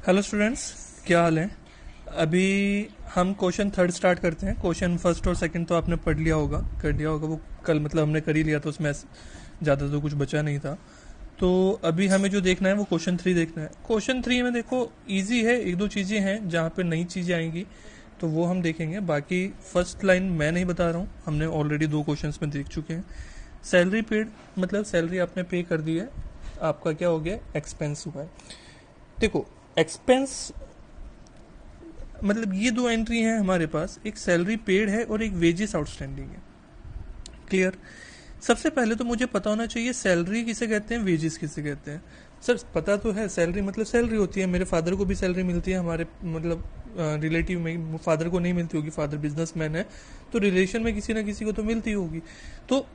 Hello students, क्या हाल है। अभी हम क्वेश्चन थर्ड स्टार्ट करते हैं। क्वेश्चन फर्स्ट और सेकंड तो आपने पढ़ लिया होगा, कर लिया होगा, वो कल मतलब हमने कर ही लिया था, उसमें ज़्यादा तो कुछ बचा नहीं था। तो अभी हमें जो देखना है वो क्वेश्चन थ्री देखना है। क्वेश्चन थ्री में देखो इजी है, एक दो चीज़ें हैं जहाँ पे नई चीज़ें आएंगी तो वो हम देखेंगे। बाकी फर्स्ट लाइन मैं नहीं बता रहा हूँ, हमने ऑलरेडी दो क्वेश्चंस में देख चुके हैं। सैलरी पेड मतलब सैलरी आपने पे कर दी है, आपका क्या हो गया, एक्सपेंस हुआ है। देखो एक्सपेंस मतलब ये दो एंट्री हैं हमारे पास, एक सैलरी पेड है और एक वेजेस आउटस्टैंडिंग है। क्लियर। सबसे पहले तो मुझे पता होना चाहिए सैलरी किसे कहते हैं, वेजेस किसे कहते हैं। सर पता तो है, सैलरी मतलब सैलरी होती है। मेरे फादर को भी सैलरी मिलती है, हमारे मतलब रिलेटिव में फादर को नहीं मिलती होगी, फादर बिजनेसमैन है, तो रिलेशन में किसी ना किसी को तो मिलती होगी। तो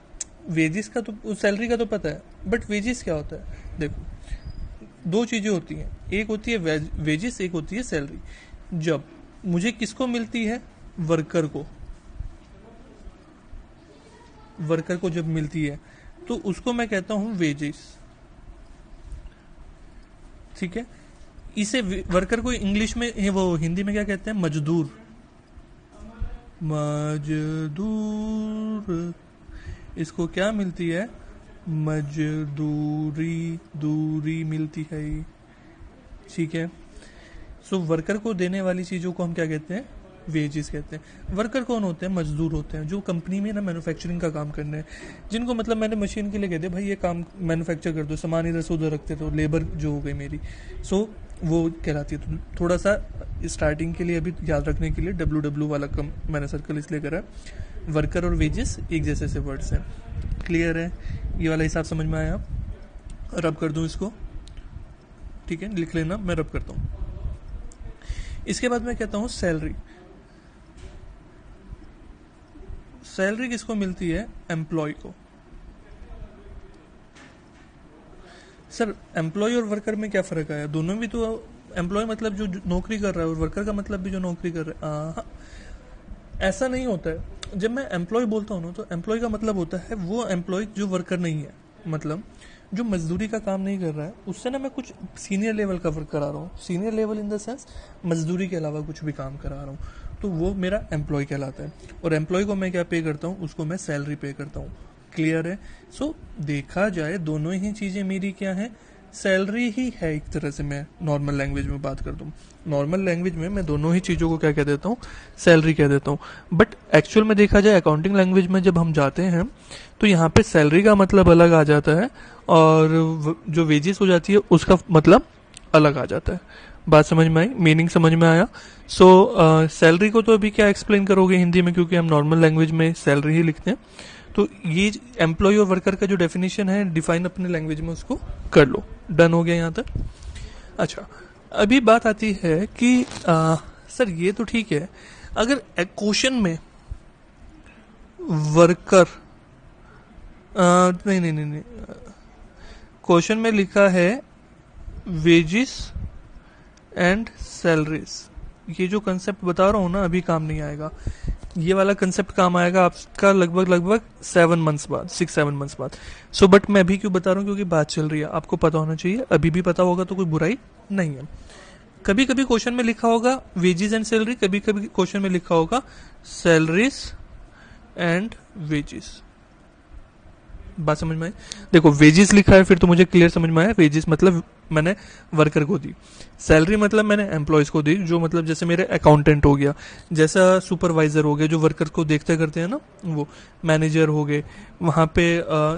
वेजेस का तो, सैलरी का तो पता है, बट वेजेस क्या होता है। देखो दो चीज़ें होती हैं, एक होती है वेजेस, एक होती है सैलरी। जब मुझे किसको मिलती है, वर्कर को, वर्कर को जब मिलती है तो उसको मैं कहता हूं वेजेस। ठीक है। इसे वर्कर को इंग्लिश में वो हिंदी में क्या कहते हैं, मजदूर। मजदूर, इसको क्या मिलती है, मजदूरी, दूरी मिलती है। ठीक है। सो वर्कर को देने वाली चीज़ों को हम क्या कहते हैं, वेजेस कहते हैं। वर्कर कौन होते हैं, मजदूर होते हैं, जो कंपनी में ना मैन्युफैक्चरिंग का काम करने हैं, जिनको मतलब मैंने मशीन के लिए कह दिया भाई ये काम मैन्युफैक्चर कर दो, सामान इधर से उधर रखते तो लेबर जो हो गई मेरी, सो वो कहलाती है। तो थोड़ा सा स्टार्टिंग के लिए अभी याद रखने के लिए WW वाला कम मैंने सर्कल इसलिए करा है। वर्कर और वेजेस एक जैसे से वर्ड्स हैं। क्लियर है, ये वाला हिसाब समझ में आया। रब कर दूं इसको, ठीक है, लिख लेना, मैं रब करता हूँ। इसके बाद मैं कहता हूं सैलरी। सैलरी किसको मिलती है, एम्प्लॉय को। सर एम्प्लॉय और वर्कर में क्या फर्क आया, दोनों भी तो, एम्प्लॉय मतलब जो नौकरी कर रहा है और वर्कर का मतलब भी जो नौकरी कर रहा है। ऐसा नहीं होता है। जब मैं एम्प्लॉय बोलता हूँ ना, तो एम्प्लॉय का मतलब होता है वो एम्प्लॉय जो वर्कर नहीं है, मतलब जो मजदूरी का काम नहीं कर रहा है, उससे ना मैं कुछ सीनियर लेवल का वर्क करा रहा हूँ। Senior level in the sense मजदूरी के अलावा कुछ भी काम करा रहा हूँ, तो वो मेरा एम्प्लॉय कहलाता है। और एम्प्लॉय को मैं क्या पे करता हूँ, उसको मैं सैलरी पे करता हूँ। क्लियर है। सो देखा जाए दोनों ही चीज़ें मेरी क्या है, सैलरी ही है एक तरह से। मैं नॉर्मल लैंग्वेज में बात कर दूँ, नॉर्मल लैंग्वेज में मैं दोनों ही चीज़ों को क्या कह देता हूँ, सैलरी कह देता हूँ। बट एक्चुअल में देखा जाए अकाउंटिंग लैंग्वेज में जब हम जाते हैं तो यहाँ पे सैलरी का मतलब अलग आ जाता है और जो वेजेस हो जाती है उसका मतलब अलग आ जाता है। बात समझ में आई, मीनिंग समझ में आया। सो सैलरी को तो अभी क्या एक्सप्लेन करोगे हिंदी में, क्योंकि हम नॉर्मल लैंग्वेज में सैलरी ही लिखते हैं। तो ये एम्प्लॉय और वर्कर का जो डेफिनेशन है, डिफाइन अपने लैंग्वेज में उसको कर लो। डन हो गया यहाँ तक। अच्छा, अभी बात आती है कि सर ये तो ठीक है, अगर क्वेश्चन में वर्कर, नहीं नहीं नहीं नहीं, क्वेश्चन में लिखा है वेजेस एंड सैलरीज, ये जो कंसेप्ट बता रहा हूँ ना अभी काम नहीं आएगा। ये वाला कंसेप्ट काम आएगा आपका लगभग 7 मंथ्स बाद, 6-7 मंथ्स बाद। सो बट मैं अभी क्यों बता रहा हूँ, क्योंकि बात चल रही है, आपको पता होना चाहिए। अभी भी पता होगा तो कोई बुराई नहीं है। कभी कभी क्वेश्चन में लिखा होगा वेजेस एंड सैलरी, कभी कभी क्वेश्चन में लिखा होगा सैलरीज एंड वेजेस। बात समझ में आई। देखो वेजेस लिखा है फिर तो मुझे क्लियर समझ में आया, वेजेस मतलब मैंने वर्कर को दी, सैलरी मतलब मैंने एम्प्लॉयज को दी, जो मतलब जैसे मेरे अकाउंटेंट हो गया, जैसा सुपरवाइजर हो गया, जो वर्कर को देखते करते हैं ना, वो मैनेजर हो गए, वहां पे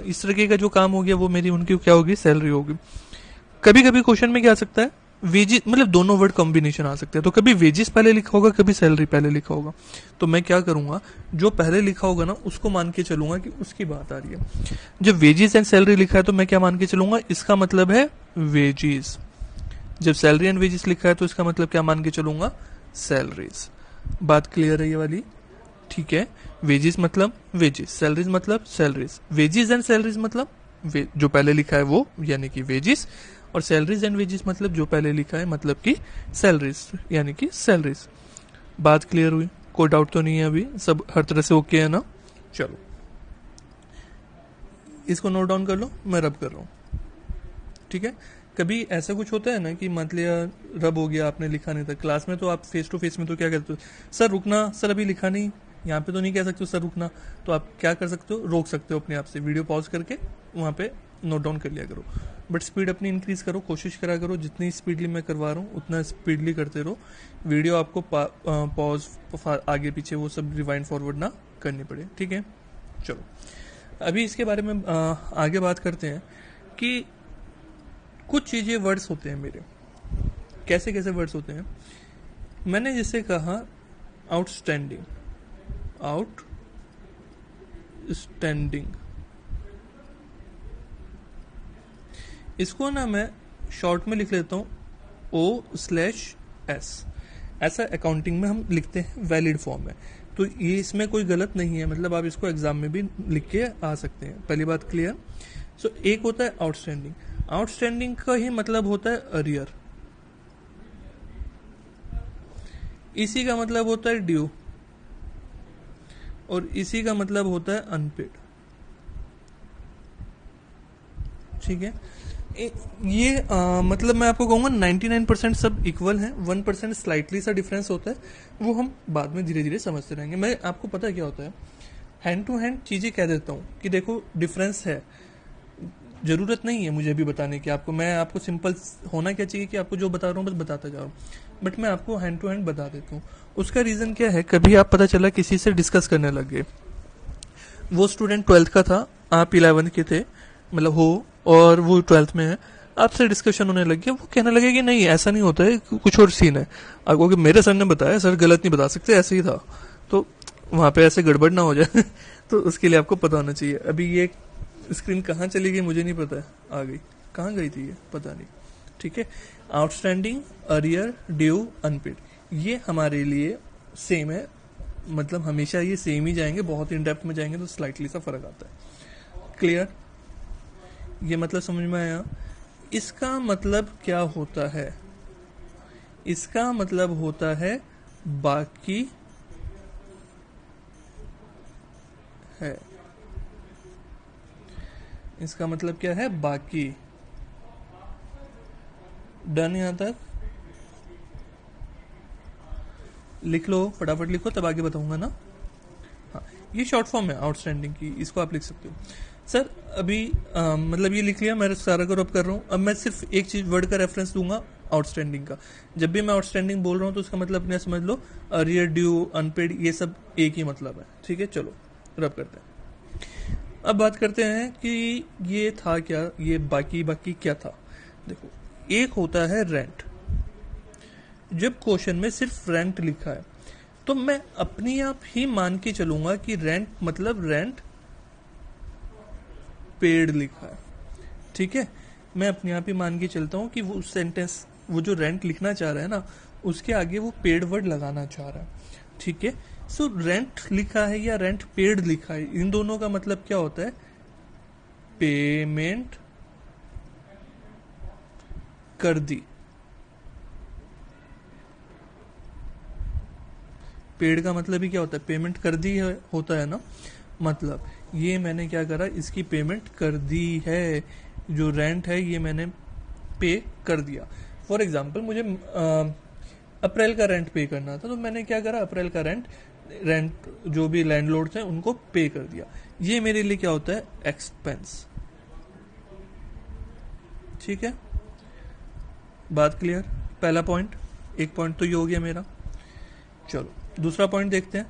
इस तरीके का जो काम हो गया वो मेरी उनकी क्या होगी, सैलरी होगी। कभी कभी क्वेश्चन में क्या आ सकता है, वेजेस मतलब दोनों वर्ड कॉम्बिनेशन आ सकते हैं, तो कभी वेजेस पहले लिखा होगा, कभी सैलरी पहले लिखा होगा। तो मैं क्या करूंगा, जो पहले लिखा होगा ना उसको मान के चलूंगा कि उसकी बात आ रही है। जब वेजेस एंड सैलरी लिखा है तो मैं क्या मान के चलूंगा, इसका मतलब है वेजेस। जब सैलरी एंड वेजेस लिखा है तो इसका मतलब क्या मान के चलूंगा, सैलरीज। बात क्लियर है ये वाली, ठीक है। वेजेस मतलब वेजेस, सैलरीज मतलब सैलरीज, वेजेस एंड सैलरीज मतलब जो पहले लिखा है वो यानी कि वेजेस, और सैलरीज एंड वेजेस मतलब जो पहले लिखा है मतलब कि सैलरीज यानी कि सैलरीज। बात क्लियर हुई, कोई डाउट तो नहीं है अभी, सब हर तरह से ओके है ना। चलो इसको नोट डाउन कर लो, मैं रब कर रहा हूँ, ठीक है। कभी ऐसा कुछ होता है ना कि मान लिया रब हो गया, आपने लिखा नहीं था क्लास में, तो आप फेस टू फेस में तो क्या करते हो, सर रुकना, सर अभी लिखा नहीं। यहाँ पे तो नहीं कह सकते हो सर रुकना, तो आप क्या कर सकते हो, रोक सकते हो अपने आप से, वीडियो पॉज करके वहाँ पे नोट डाउन कर लिया करो। बट स्पीड अपनी इंक्रीज करो, कोशिश करा करो जितनी स्पीडली मैं करवा रहा हूँ उतना स्पीडली करते रहो, वीडियो आपको पॉज आगे पीछे वो सब रिवाइंड फॉरवर्ड ना करनी पड़े, ठीक है। चलो अभी इसके बारे में आगे बात करते हैं कि कुछ चीजें वर्ड्स होते हैं मेरे, कैसे कैसे वर्ड्स होते हैं। मैंने जैसे कहा आउटस्टैंडिंग, आउटस्टैंडिंग, इसको ना मैं शॉर्ट में लिख लेता हूं O/S। ऐसा अकाउंटिंग में हम लिखते हैं वैलिड फॉर्म में, तो ये इसमें कोई गलत नहीं है, मतलब आप इसको एग्जाम में भी लिख के आ सकते हैं, पहली बात क्लियर। सो एक होता है आउटस्टैंडिंग, आउटस्टैंडिंग का ही मतलब होता है अरियर, इसी का मतलब होता है ड्यू, और इसी का मतलब होता है अनपेड, ठीक है। ये मतलब मैं आपको कहूंगा 99% सब इक्वल हैं, 1% स्लाइटली सा डिफरेंस होता है, वो हम बाद में धीरे धीरे समझते रहेंगे। मैं आपको पता है क्या होता है, हैंड टू हैंड चीजें कह देता हूँ कि देखो डिफरेंस है, जरूरत नहीं है मुझे भी बताने की आपको, मैं आपको सिंपल होना क्या चाहिए कि आपको जो बता रहा हूँ बस बताता जा रहा हूँ, बट मैं आपको हैंड टू हैंड बता देता हूँ। उसका रीजन क्या है, कभी आप पता चला किसी से डिस्कस करने लग गए, वो स्टूडेंट 12th का था, आप 11th के थे, मतलब हो, और वो 12th में है, आपसे डिस्कशन होने लग गया, वो कहने लगे कि नहीं ऐसा नहीं होता है, कुछ और सीन है। आप कहोगे मेरे सर ने बताया, सर गलत नहीं बता सकते, ऐसे ही था, तो वहां पे ऐसे गड़बड़ ना हो जाए तो उसके लिए आपको पता होना चाहिए। अभी ये स्क्रीन कहाँ चली गई मुझे नहीं पता है, आ गई, कहाँ गई थी ये पता नहीं, ठीक है। आउटस्टैंडिंग, अरियर, ड्यू, अनपेड, ये हमारे लिए सेम है, मतलब हमेशा ये सेम ही जाएंगे, बहुत इन डेप्थ में जाएंगे तो स्लाइटली सा फर्क आता है। क्लियर, ये मतलब समझ में आया। इसका मतलब क्या होता है, इसका मतलब होता है बाकी है, इसका मतलब क्या है, बाकी। डन, यहां तक लिख लो, फटाफट लिखो तब आगे बताऊंगा ना। हाँ, ये शॉर्ट फॉर्म है आउटस्टैंडिंग की, इसको आप लिख सकते हो। सर अभी मतलब ये लिख लिया, मैं सारा कवर अप कर रहा हूँ, अब मैं सिर्फ एक चीज वर्ड का रेफरेंस दूंगा आउटस्टैंडिंग का। जब भी मैं आउटस्टैंडिंग बोल रहा हूँ तो उसका मतलब अपने समझ लो, अरियर, ड्यू, अनपेड, ये सब एक ही मतलब है, ठीक है। चलो रब करते हैं। अब बात करते हैं कि ये था क्या, ये बाकी बाकी क्या था। देखो, एक होता है रेंट, जब क्वेश्चन में सिर्फ रेंट लिखा है तो मैं अपने आप ही मान के चलूंगा कि रेंट मतलब रेंट पेड लिखा है, ठीक है। मैं अपने आप ही मान के चलता हूं कि वो सेंटेंस, वो जो रेंट लिखना चाह रहा है ना, उसके आगे वो पेड वर्ड लगाना चाह रहा है, ठीक है। सो रेंट लिखा है या रेंट पेड लिखा है, इन दोनों का मतलब क्या होता है, पेमेंट कर दी। पेड का मतलब ही क्या होता है, पेमेंट कर दी है, होता है ना, मतलब ये मैंने क्या करा, इसकी पेमेंट कर दी है, जो रेंट है ये मैंने पे कर दिया। फॉर एग्जाम्पल मुझे अप्रैल का रेंट पे करना था, तो मैंने क्या करा, अप्रैल का रेंट जो भी लैंडलॉर्ड थे उनको पे कर दिया। ये मेरे लिए क्या होता है, एक्सपेंस, ठीक है। बात क्लियर, पहला पॉइंट, एक पॉइंट तो ये हो गया मेरा। चलो दूसरा पॉइंट देखते हैं,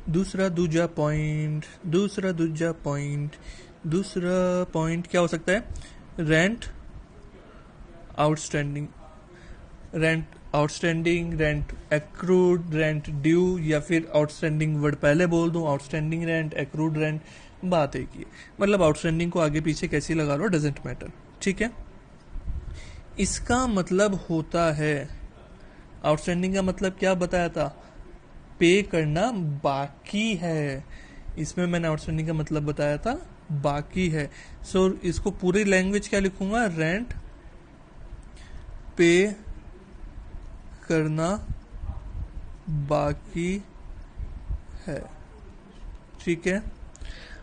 दूसरा दूजा पॉइंट, दूसरा दूजा पॉइंट, दूसरा पॉइंट क्या हो सकता है, rent outstanding, rent outstanding, rent accrued, rent due, या फिर आउटस्टैंडिंग वर्ड पहले बोल दूं, आउटस्टैंडिंग रेंट, एक्रूड रेंट, बात एक ही है, मतलब आउटस्टैंडिंग को आगे पीछे कैसी लगा लो, डजेंट मैटर, ठीक है। इसका मतलब होता है, आउटस्टैंडिंग का मतलब क्या बताया था, पे करना बाकी है, इसमें मैंने आउटस्टैंडिंग का मतलब बताया था बाकी है। सो इसको पूरी लैंग्वेज क्या लिखूंगा, रेंट पे करना बाकी है, ठीक है।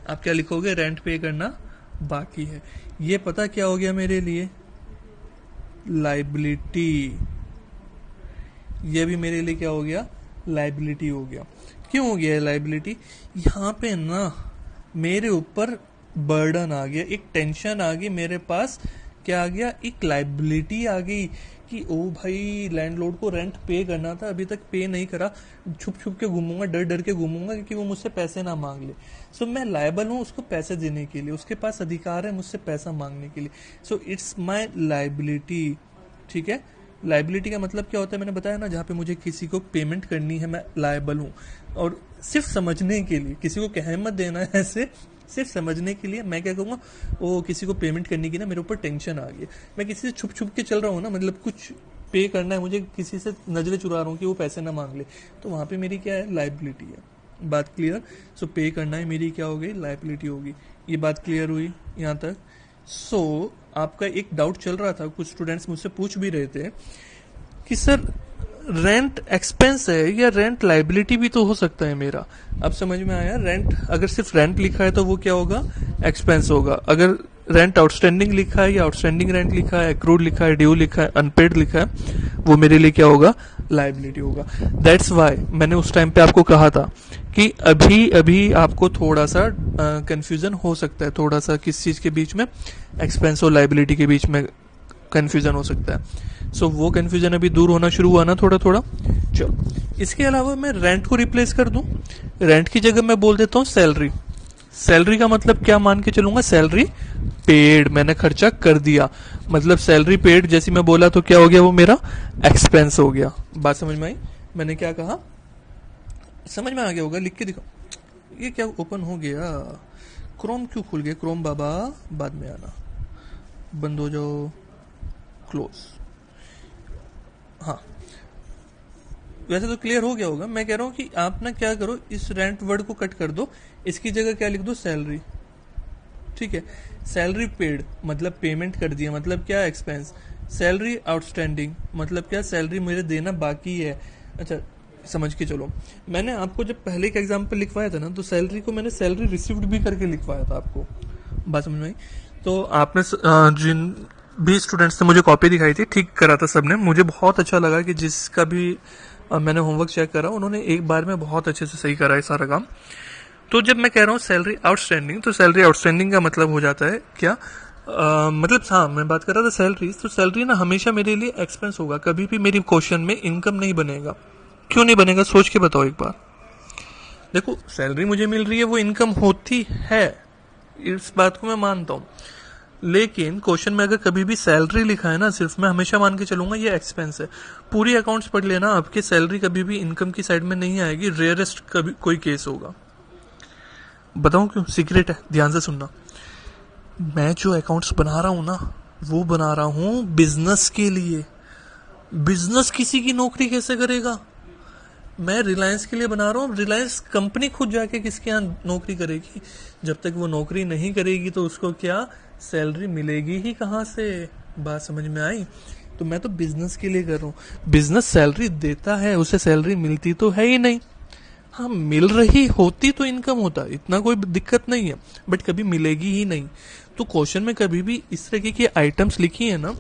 आप क्या लिखोगे, रेंट पे करना बाकी है। ये पता क्या हो गया मेरे लिए, लाइबिलिटी। ये भी मेरे लिए क्या हो गया, लाइबिलिटी हो गया। क्यों हो गया लाइबिलिटी, यहाँ पे ना मेरे ऊपर बर्डन आ गया, एक टेंशन आ गई मेरे पास, क्या आ गया, एक लाइबिलिटी आ गई कि ओ भाई लैंडलॉर्ड को रेंट पे करना था, अभी तक पे नहीं करा, छुप छुप के घूमूंगा, डर डर के घूमूंगा कि वो मुझसे पैसे ना मांग ले। सो मैं लायबल हूँ उसको पैसे देने के लिए, उसके पास अधिकार है मुझसे पैसा मांगने के लिए। So it's my liability. ठीक है, लाइबिलिटी का मतलब क्या होता है मैंने बताया ना, जहाँ पे मुझे किसी को पेमेंट करनी है मैं लायबल हूँ। और सिर्फ समझने के लिए, किसी को कह मत देना है ऐसे, सिर्फ समझने के लिए मैं क्या कहूँगा, वो किसी को पेमेंट करने की ना मेरे ऊपर टेंशन आ गई, मैं किसी से छुप छुप के चल रहा हूँ ना, मतलब कुछ पे करना है मुझे, किसी से नजरें चुरा रहा हूँ कि वो पैसे ना मांग ले, तो वहाँ पे मेरी क्या है, लाइबिलिटी है। बात क्लियर। सो पे करना है, मेरी क्या हो गई, लाइबिलिटी होगी। ये बात क्लियर हुई यहाँ तक। सो आपका एक डाउट चल रहा था, कुछ स्टूडेंट्स मुझसे पूछ भी रहे थे कि सर रेंट एक्सपेंस है या रेंट लाइबिलिटी भी तो हो सकता है मेरा। अब समझ में आया, रेंट अगर सिर्फ रेंट लिखा है तो वो क्या होगा, एक्सपेंस होगा। अगर रेंट आउटस्टैंडिंग लिखा है या आउटस्टैंडिंग रेंट लिखा है, एक्रूड लिखा है, ड्यू लिखा है, अनपेड लिखा है, वो मेरे लिए क्या होगा, लाइबिलिटी होगा। दैट्स वाई मैंने उस टाइम पे आपको कहा था कि अभी अभी आपको थोड़ा सा कंफ्यूजन हो सकता है, थोड़ा सा किस चीज के बीच में, एक्सपेंस और लाइबिलिटी के बीच में कंफ्यूजन हो सकता है। सो वो कंफ्यूजन अभी दूर होना शुरू हुआ ना थोड़ा थोड़ा। चलो, इसके अलावा मैं रेंट को रिप्लेस कर दूं, रेंट की जगह मैं बोल देता हूँ सैलरी। सैलरी का मतलब क्या मान के चलूंगा, सैलरी पेड, मैंने खर्चा कर दिया, मतलब सैलरी पेड जैसी मैं बोला तो क्या हो गया, वो मेरा एक्सपेंस हो गया। बात समझ में आई, मैंने क्या कहा, समझ में आ गया होगा, लिख के दिखाओ। ये क्या ओपन हो गया, क्रोम क्यों खुल गया, क्रोम बाबा बाद में आना, बंद हो जाओ, क्लोज। हाँ, वैसे तो क्लियर हो गया होगा। मैं कह रहा हूँ कि आप ना क्या करो, इस रेंट वर्ड को कट कर दो, इसकी जगह क्या लिख दो, सैलरी। ठीक है, सैलरी पेड मतलब पेमेंट कर दिया, मतलब क्या, एक्सपेंस। सैलरी आउटस्टैंडिंग मतलब क्या, सैलरी मुझे देना बाकी है। अच्छा समझ के चलो, मैंने आपको जब पहले एक एग्जाम्पल लिखवाया था ना, तो सैलरी को मैंने सैलरी रिसीव्ड भी करके लिखवाया था आपको। बात समझ में आई। तो आपने जिन भी स्टूडेंट्स ने मुझे कॉपी दिखाई थी, ठीक करा था सबने, मुझे बहुत अच्छा लगा कि जिसका भी मैंने होमवर्क चेक करा, उन्होंने एक बार में बहुत अच्छे से सही करा है सारा काम। तो जब मैं कह रहा हूँ सैलरी आउटस्टैंडिंग, तो सैलरी आउटस्टैंडिंग का मतलब हो जाता है क्या, मतलब हाँ मैं बात कर रहा था सैलरी, तो सैलरी ना हमेशा मेरे लिए एक्सपेंस होगा, कभी भी मेरी क्वेश्चन में इनकम नहीं बनेगा। क्यों नहीं बनेगा, सोच के बताओ एक बार। देखो सैलरी मुझे मिल रही है, वो इनकम होती है, इस बात को मैं मानता हूँ, लेकिन क्वेश्चन में अगर कभी भी सैलरी लिखा है ना सिर्फ, मैं हमेशा मान के चलूंगा ये एक्सपेंस है। पूरी अकाउंट्स पढ़ लेना, आपके सैलरी कभी भी इनकम की साइड में नहीं आएगी, रेयरेस्ट कभी कोई केस होगा। बताऊं क्यों, सीक्रेट है, ध्यान से सुनना। मैं जो अकाउंट्स बना रहा हूं ना, वो बना रहा हूं बिजनेस के लिए। बिजनेस किसी की नौकरी कैसे करेगा, मैं रिलायंस के लिए बना रहा हूँ, रिलायंस कंपनी खुद जाके किसके यहाँ नौकरी करेगी, जब तक वो नौकरी नहीं करेगी तो उसको क्या सैलरी मिलेगी ही कहाँ से। बात समझ में आई। तो मैं तो बिजनेस के लिए कर रहा हूँ, बिजनेस सैलरी देता है, उसे सैलरी मिलती तो है ही नहीं, हाँ मिल रही होती तो इनकम होता, इतना कोई दिक्कत नहीं है, बट कभी मिलेगी ही नहीं। तो क्वेश्चन में कभी भी इस तरह की आइटम्स लिखी है ना,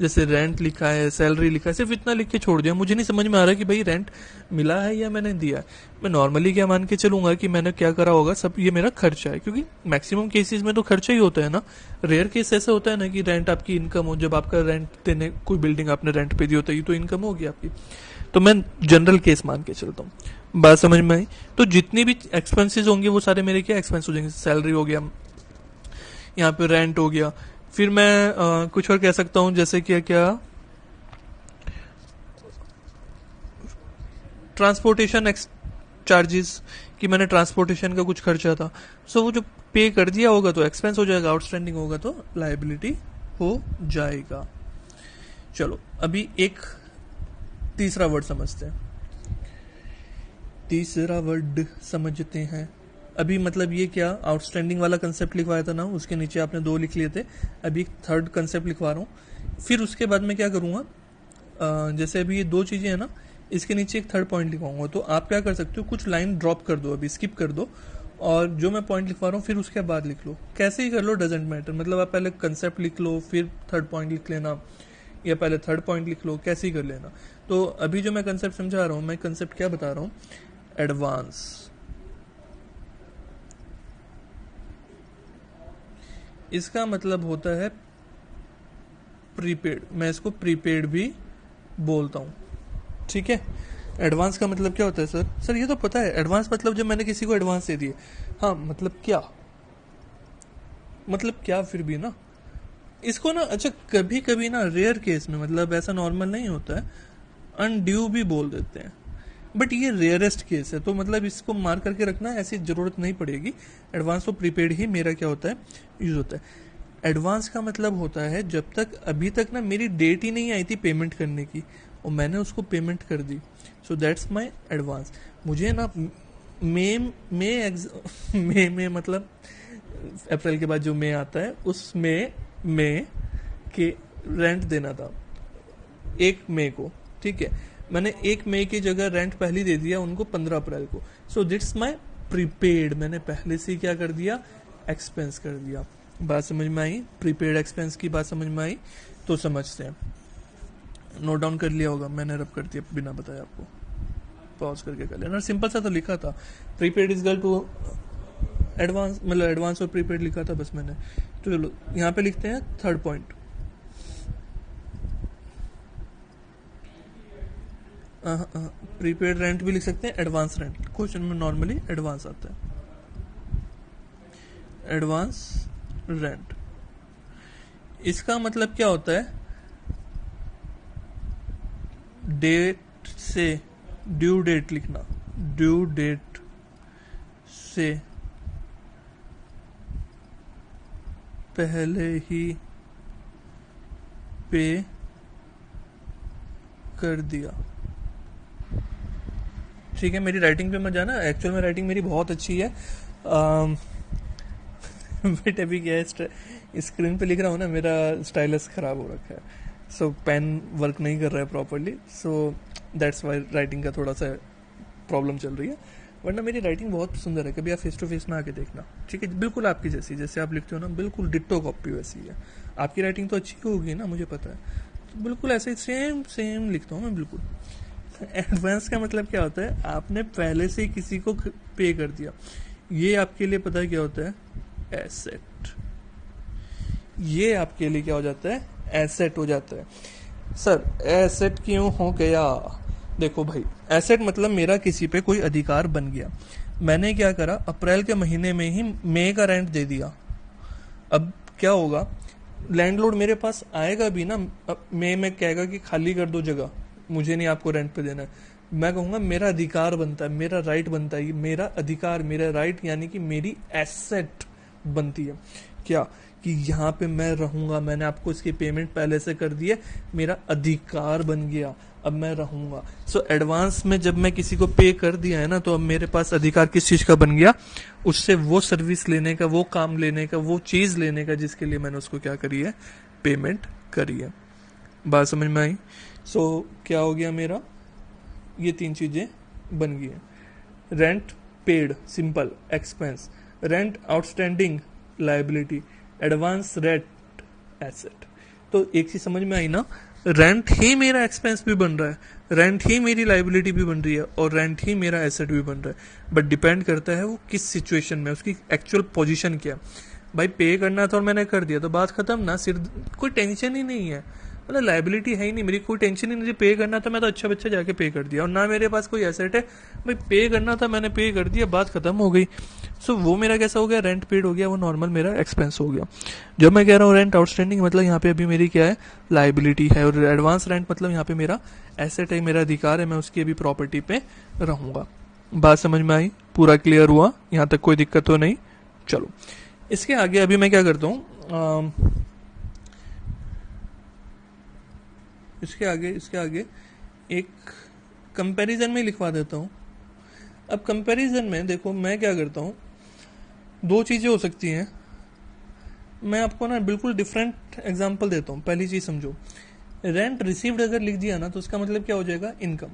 जैसे रेंट लिखा है, सैलरी लिखा है, सिर्फ इतना लिख के छोड़ दिया, मुझे नहीं समझ में आ रहा कि भाई रेंट मिला है या मैंने दिया है। मैं नॉर्मली क्या मान के चलूंगा कि मैंने क्या करा होगा, सब ये मेरा खर्चा है, क्योंकि मैक्सिमम केसेस में तो खर्चा ही होता है ना। रेयर केस ऐसा होता है ना कि रेंट आपकी इनकम हो, जब आपका रेंट देने, कोई बिल्डिंग आपने रेंट पे दी होता है, ये तो इनकम होगी आपकी। तो मैं जनरल केस मान के चलता हूँ। बात समझ में आई। तो जितनी भी एक्सपेंसेस होंगे वो सारे मेरे क्या एक्सपेंस हो जाएंगे, सैलरी हो गया, यहाँ पे रेंट हो गया, फिर मैं कुछ और कह सकता हूँ, जैसे क्या क्या, ट्रांसपोर्टेशन चार्जेस, कि मैंने ट्रांसपोर्टेशन का कुछ खर्चा था, सो वो जो पे कर दिया होगा तो एक्सपेंस हो जाएगा, आउटस्टैंडिंग होगा तो लायबिलिटी हो जाएगा। चलो अभी एक तीसरा वर्ड समझते हैं, तीसरा वर्ड समझते हैं। अभी मतलब ये क्या, आउटस्टैंडिंग वाला कंसेप्ट लिखवाया था ना, उसके नीचे आपने 2 लिख लिए थे, अभी एक थर्ड कंसेप्ट लिखवा रहा हूँ। फिर उसके बाद मैं क्या करूँगा, जैसे अभी ये 2 चीज़ें हैं ना, इसके नीचे एक थर्ड पॉइंट लिखवाऊंगा। तो आप क्या कर सकते हो, कुछ लाइन ड्रॉप कर दो, अभी स्किप कर दो, और जो मैं पॉइंट लिखवा रहा हूँ फिर उसके बाद लिख लो, कैसे ही कर लो, डजेंट मैटर। मतलब आप पहले कंसेप्ट लिख लो फिर थर्ड पॉइंट लिख लेना, या पहले थर्ड पॉइंट लिख लो, कैसे ही कर लेना। तो अभी जो मैं कंसेप्ट समझा रहा हूँ, मैं कंसेप्ट क्या बता रहा हूँ, एडवांस। इसका मतलब होता है प्रीपेड, मैं इसको प्रीपेड भी बोलता हूँ, ठीक है। एडवांस का मतलब क्या होता है सर? सर ये तो पता है, एडवांस मतलब जब मैंने किसी को एडवांस दे दिए। हाँ मतलब क्या, मतलब क्या फिर भी ना इसको ना, अच्छा कभी कभी ना रेयर केस में, मतलब ऐसा नॉर्मल नहीं होता है, अनड्यू भी बोल देते हैं, बट ये रेयरेस्ट केस है, तो मतलब इसको मार करके रखना, ऐसी जरूरत नहीं पड़ेगी। एडवांस और प्रीपेड ही मेरा क्या होता है, यूज होता है। एडवांस का मतलब होता है जब तक अभी तक ना मेरी डेट ही नहीं आई थी पेमेंट करने की और मैंने उसको पेमेंट कर दी, सो दैट्स माय एडवांस। मुझे ना मई में मतलब अप्रैल के बाद जो मई आता है उसमें मई के रेंट देना था 1 मई को, ठीक है। मैंने 1 मई की जगह रेंट पहले दे दिया उनको 15 अप्रैल को, सो दिट्स माय प्रीपेड, मैंने पहले से क्या कर दिया, एक्सपेंस कर दिया। बात समझ में आई? प्रीपेड एक्सपेंस की बात समझ में आई? तो समझते हैं, नोट डाउन कर लिया होगा, मैंने रब कर दिया बिना बताया आपको, पॉज करके कर लेना। सिंपल सा तो लिखा था, prepaid is equal to advance, मतलब एडवांस और प्रीपेड लिखा था बस मैंने। तो चलो यहाँ पे लिखते हैं थर्ड पॉइंट। प्रीपेड रेंट भी लिख सकते हैं, एडवांस रेंट, क्वेश्चन में नॉर्मली एडवांस आता है, एडवांस रेंट। इसका मतलब क्या होता है, डेट से, ड्यू डेट लिखना, ड्यू डेट से पहले ही पे कर दिया, ठीक है। मेरी राइटिंग पे मत जाना, एक्चुअल में राइटिंग मेरी बहुत अच्छी है, बट अभी क्या है, स्क्रीन पे लिख रहा हूँ ना, मेरा स्टाइलस खराब हो रखा है, सो पेन वर्क नहीं कर रहा है properly, so that's why writing का थोड़ा सा प्रॉब्लम चल रही है, वरना मेरी राइटिंग बहुत सुंदर है। कभी आप फेस टू फेस में आके देखना, ठीक है, बिल्कुल आपकी जैसी, जैसे आप लिखते हो ना बिल्कुल डिट्टो कॉपी वैसी है। आपकी राइटिंग तो अच्छी होगी ना, मुझे पता है, तो बिल्कुल ऐसे ही सेम सेम लिखता हूँ मैं बिल्कुल। एडवांस का मतलब क्या होता है, आपने पहले से ही किसी को पे कर दिया, ये आपके लिए पता है क्या होता है, एसेट। ये आपके लिए क्या हो जाता है, एसेट हो जाता है। सर एसेट क्यों हो गया? देखो भाई, एसेट मतलब मेरा किसी पे कोई अधिकार बन गया। मैंने क्या करा, अप्रैल के महीने में ही मई का रेंट दे दिया। अब क्या होगा, लैंडलॉर्ड मेरे पास आएगा भी ना, मई में कहेगा कि खाली कर दो जगह, मुझे नहीं आपको रेंट पे देना है। मैं कहूंगा मेरा अधिकार बनता है, मेरा राइट बनता है, मेरा अधिकार, मेरा राइट, यानी कि मेरी एसेट बनती है क्या, कि यहाँ पे मैं रहूंगा, मैंने आपको इसकी पेमेंट पहले से कर दी है, मेरा अधिकार बन गया, अब मैं रहूंगा। सो एडवांस में जब मैं किसी को पे कर दिया है ना, तो अब मेरे पास अधिकार किस चीज का बन गया, उससे वो सर्विस लेने का, वो काम लेने का, वो चीज लेने का जिसके लिए मैंने उसको क्या करी है, पेमेंट करी है। बात समझ में आई? सो क्या हो गया मेरा, ये 3 चीजें बन गई है। Rent paid simple expense, rent outstanding liability, advance rent asset. तो एक चीज समझ में आई ना, रेंट ही मेरा एक्सपेंस भी बन रहा है, रेंट ही मेरी लायबिलिटी भी बन रही है, और रेंट ही मेरा एसेट भी बन रहा है। बट डिपेंड करता है वो किस सिचुएशन में, उसकी एक्चुअल पोजीशन क्या। भाई पे करना था और मैंने कर दिया तो बात खत्म ना, सिर्फ कोई टेंशन ही नहीं है, मतलब लायबिलिटी है ही नहीं मेरी, कोई टेंशन ही नहीं। पे करना था मैं तो अच्छा बच्चा जाके पे कर दिया, और ना मेरे पास कोई एसेट है, भाई पे करना था मैंने पे कर दिया, बात खत्म हो गई। सो वो मेरा कैसा हो गया, रेंट पेड हो गया, वो नॉर्मल मेरा एक्सपेंस हो गया। जब मैं कह रहा हूँ रेंट आउटस्टैंडिंग, मतलब यहाँ पे अभी मेरी क्या है, लायबिलिटी है, और एडवांस रेंट मतलब यहाँ पे मेरा एसेट है, मेरा अधिकार है, मैं उसकी अभी प्रॉपर्टी पे रहूंगा। बात समझ में आई? पूरा क्लियर हुआ? यहाँ तक कोई दिक्कत तो नहीं? चलो इसके आगे अभी मैं क्या करता हूँ, इसके आगे एक कंपैरिजन में लिखवा देता हूँ। अब कंपैरिजन में देखो मैं क्या करता हूँ, 2 चीजें हो सकती हैं। मैं आपको ना बिल्कुल डिफरेंट एग्जांपल देता हूँ। पहली चीज समझो, रेंट रिसीव्ड अगर लिख दिया ना तो उसका मतलब क्या हो जाएगा, इनकम।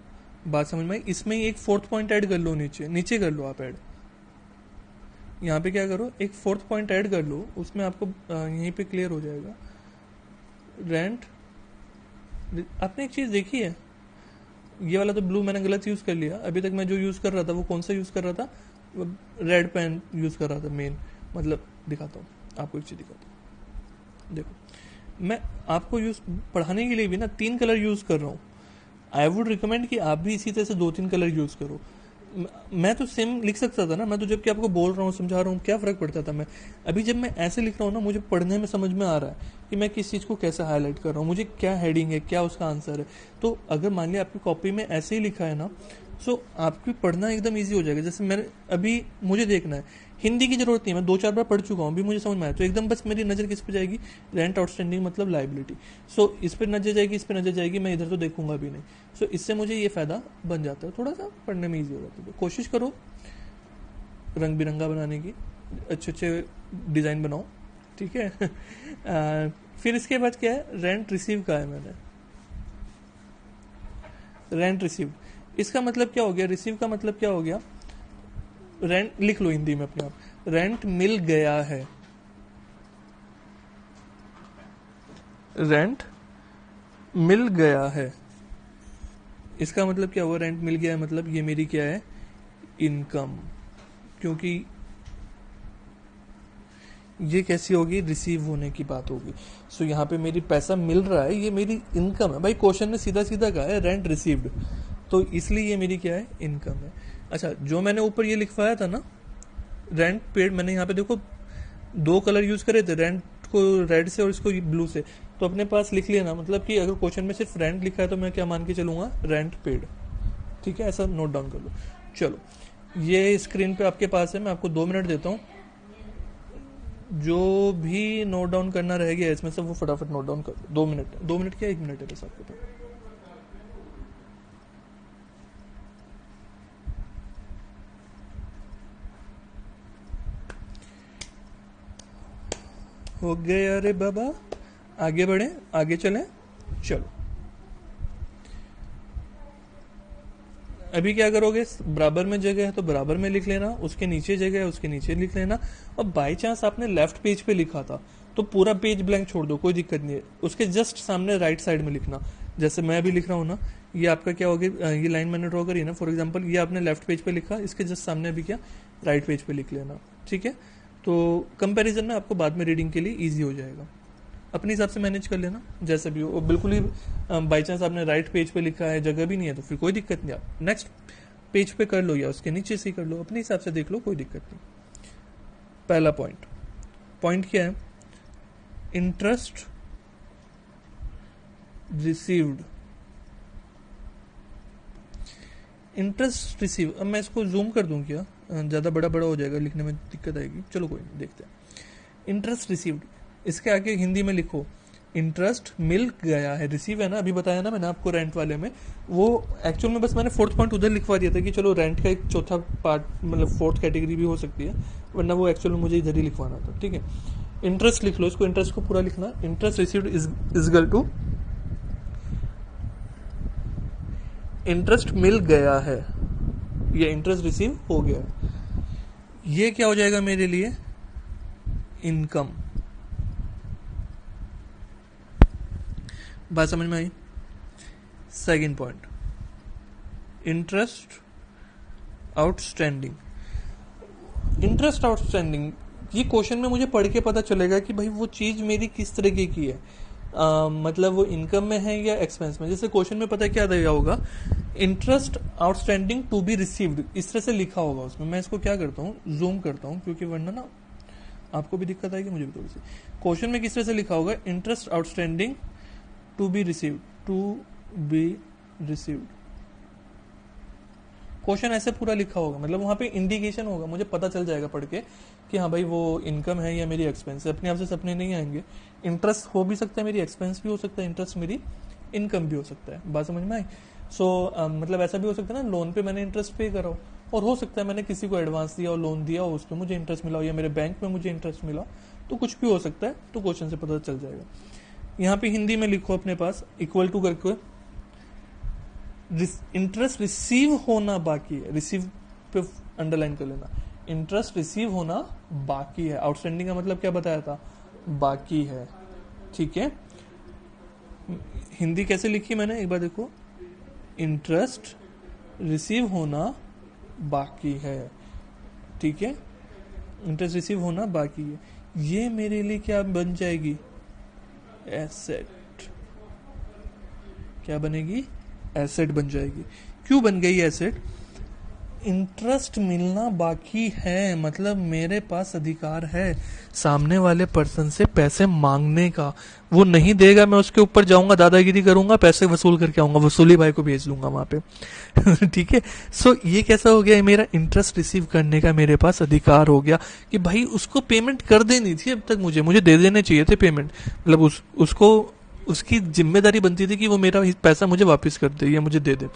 बात समझ में आई? इसमें ही एक 4th पॉइंट ऐड कर लो, नीचे नीचे कर लो आप ऐड, यहाँ पे क्या करो, एक फोर्थ पॉइंट ऐड कर लो, उसमें आपको यहीं पे क्लियर हो जाएगा। रेंट, आपने एक चीज़ देखी है, ये वाला तो ब्लू मैंने गलत यूज़ कर लिया। अभी तक मैं जो यूज़ कर रहा था वो कौन सा यूज़ कर रहा था, रेड पेन यूज़ कर रहा था मेन। मतलब दिखाता हूँ आपको, एक चीज़ दिखाता हूँ, देखो मैं आपको यूज़ पढ़ाने के लिए भी ना 3 कलर यूज़ कर रहा हूँ। आई वुड रिकमेंड कि आप भी इसी तरह से 2-3 कलर यूज़ करो। मैं तो सेम लिख सकता था ना, मैं तो जबकि आपको बोल रहा हूँ, समझा रहा हूँ, क्या फ़र्क पड़ता था। मैं अभी जब मैं ऐसे लिख रहा हूँ ना, मुझे पढ़ने में समझ में आ रहा है कि मैं किस चीज़ को कैसे हाईलाइट कर रहा हूँ, मुझे क्या हेडिंग है, क्या उसका आंसर है। तो अगर मान लिया आपकी कॉपी में ऐसे ही लिखा है ना, सो आपकी पढ़ना एकदम ईजी हो जाएगा। जैसे मैंने अभी मुझे देखना है, हिंदी की जरूरत नहीं है, मैं 2-4 बार पढ़ चुका हूँ, अभी मुझे समझ में आया, तो एकदम बस मेरी नज़र किस पे जाएगी, रेंट आउटस्टैंडिंग मतलब लाइबिलिटी। सो इस पर नजर जाएगी, इस पर नजर जाएगी, मैं इधर तो देखूंगा भी नहीं। सो इससे मुझे ये फ़ायदा बन जाता है, थोड़ा सा पढ़ने में ईजी हो जाता है। तो कोशिश करो रंग बिरंगा बनाने की, अच्छे अच्छे डिज़ाइन बनाओ, ठीक है। फिर इसके बाद क्या है, रेंट रिसीव का है मैंने, रेंट रिसीव। इसका मतलब क्या हो गया, रिसीव का मतलब क्या हो गया, रेंट लिख लो हिंदी में अपने आप, रेंट मिल गया है, रेंट मिल गया है। इसका मतलब क्या हुआ, रेंट मिल गया है मतलब ये मेरी क्या है, इनकम। क्योंकि ये कैसी होगी, रिसीव होने की बात होगी। सो यहाँ पे मेरी पैसा मिल रहा है, ये मेरी इनकम है। भाई क्वेश्चन ने सीधा सीधा कहा है रेंट रिसीव्ड, तो इसलिए ये मेरी क्या है, इनकम है। अच्छा, जो मैंने ऊपर ये लिखवाया था ना, रेंट पेड, मैंने यहाँ पे देखो 2 कलर यूज करे थे, रेंट को रेड से और इसको ब्लू से, तो अपने पास लिख लिया ना। मतलब कि अगर क्वेश्चन में सिर्फ रेंट लिखा है तो मैं क्या मान के चलूंगा, रेंट पेड। ठीक है, ऐसा नोट डाउन कर लो। चलो, ये स्क्रीन पे आपके पास है, मैं आपको 2 मिनट देता हूँ, जो भी नोट डाउन करना रह गया इसमें से वो फटाफट नोट डाउन कर दो। 2 मिनट, 2 मिनट क्या 1 मिनट है बस आपके पास। हो गए, अरे बाबा आगे बढ़े, आगे चलें। चलो, अभी क्या करोगे, बराबर में जगह है तो बराबर में लिख लेना, उसके नीचे जगह है उसके नीचे लिख लेना। और बाई चांस आपने लेफ्ट पेज पे लिखा था तो पूरा पेज ब्लैंक छोड़ दो, कोई दिक्कत नहीं है, उसके जस्ट सामने राइट साइड में लिखना। जैसे मैं अभी लिख रहा हूँ ना, ये आपका क्या होगा, ये लाइन मैंने ड्रॉ करी ना, फॉर एग्जाम्पल ये आपने लेफ्ट पेज पे लिखा, इसके जस्ट सामने अभी क्या, राइट पेज पे लिख लेना। ठीक है, तो कंपेरिजन में आपको बाद में रीडिंग के लिए ईजी हो जाएगा। अपने हिसाब से मैनेज कर लेना जैसे भी हो। बिल्कुल ही बाई चांस आपने राइट पेज पे लिखा है, जगह भी नहीं है, तो फिर कोई दिक्कत नहीं, आप नेक्स्ट पेज पे कर लो या उसके नीचे से ही कर लो, अपने हिसाब से देख लो, कोई दिक्कत नहीं। पहला पॉइंट, पॉइंट क्या है, इंटरेस्ट रिसीव्ड। इंटरेस्ट रिसीव, अब मैं इसको जूम कर दूं क्या, ज़्यादा बड़ा बड़ा हो जाएगा, लिखने में दिक्कत आएगी, चलो कोई नहीं, देखते हैं। इंटरेस्ट रिसीव्ड, इसके आगे हिंदी में लिखो, इंटरेस्ट मिल गया है, रिसीव है ना, अभी बताया ना मैंने आपको रेंट वाले में, वो एक्चुअल में बस मैंने फोर्थ पॉइंट उधर लिखवा दिया था कि चलो रेंट का एक चौथा पार्ट, मतलब फोर्थ कैटेगरी भी हो सकती है, वरना वो एक्चुअल में मुझे इधर ही लिखवाना था। ठीक है, इंटरेस्ट लिख लो, इसको इंटरेस्ट को पूरा लिखना, interest received is equal to interest मिल गया है, ये इंटरेस्ट रिसीव हो गया, ये क्या हो जाएगा मेरे लिए, इनकम। बात समझ में आई। Second point, interest outstanding. Interest outstanding, ये क्वेश्चन में मुझे पढ़ के पता चलेगा कि भाई वो चीज़ मेरी किस तरीके की है, मतलब वो इनकम में है या एक्सपेंस में। जैसे क्वेश्चन में पता क्या दिया होगा, interest outstanding to be received, इस तरह से लिखा होगा उसमें। मैं इसको क्या करता हूँ, जूम करता हूँ, क्योंकि वरना ना आपको भी दिक्कत आएगी, मुझे भी थोड़ी सी। क्वेश्चन में किस तरह से लिखा होगा, interest outstanding to be received, to be received, question ऐसे पूरा लिखा होगा, मतलब वहां पे इंडिकेशन होगा, मुझे पता चल जाएगा पढ़ के कि हाँ भाई वो इनकम है या मेरी एक्सपेंस है। अपने आप से सपने नहीं आएंगे, इंटरेस्ट हो भी सकता है, मेरी एक्सपेंस भी हो सकता है, इंटरेस्ट मेरी इनकम भी हो सकता है। बात समझ में आई। मतलब ऐसा भी हो सकता है ना, लोन पे मैंने इंटरेस्ट पे करा हो, और हो सकता है मैंने किसी को एडवांस दिया और लोन दिया हो, उस पर मुझे इंटरेस्ट मिला हो, या मेरे बैंक में मुझे इंटरेस्ट मिला, तो कुछ भी हो सकता है, तो क्वेश्चन से पता चल जाएगा। यहाँ पे हिंदी में लिखो अपने पास, इक्वल टू करके इंटरेस्ट रिसीव होना बाकी है, रिसीव पे अंडरलाइन कर लेना, इंटरेस्ट रिसीव होना बाकी है। आउटस्टैंडिंग का मतलब क्या बताया था, बाकी है। ठीक है, हिंदी कैसे लिखी मैंने एक बार देखो, इंटरेस्ट रिसीव होना बाकी है। ठीक है, इंटरेस्ट रिसीव होना बाकी है, ये मेरे लिए क्या बन जाएगी, एसेट। क्या बनेगी, एसेट बन जाएगी। क्यों बन गई एसेट, इंटरेस्ट मिलना बाकी है, मतलब मेरे पास अधिकार है सामने वाले पर्सन से पैसे मांगने का। वो नहीं देगा, मैं उसके ऊपर जाऊंगा, दादागिरी करूंगा, पैसे वसूल करके आऊंगा, वसूली भाई को भेज दूंगा वहां पे। ठीक है, सो ये कैसा हो गया, मेरा इंटरेस्ट रिसीव करने का मेरे पास अधिकार हो गया कि भाई उसको पेमेंट कर देनी थी अब तक, मुझे दे देने चाहिए थे पेमेंट, मतलब उसको उसकी जिम्मेदारी बनती थी कि वो मेरा पैसा मुझे वापस कर दे या मुझे दे दे,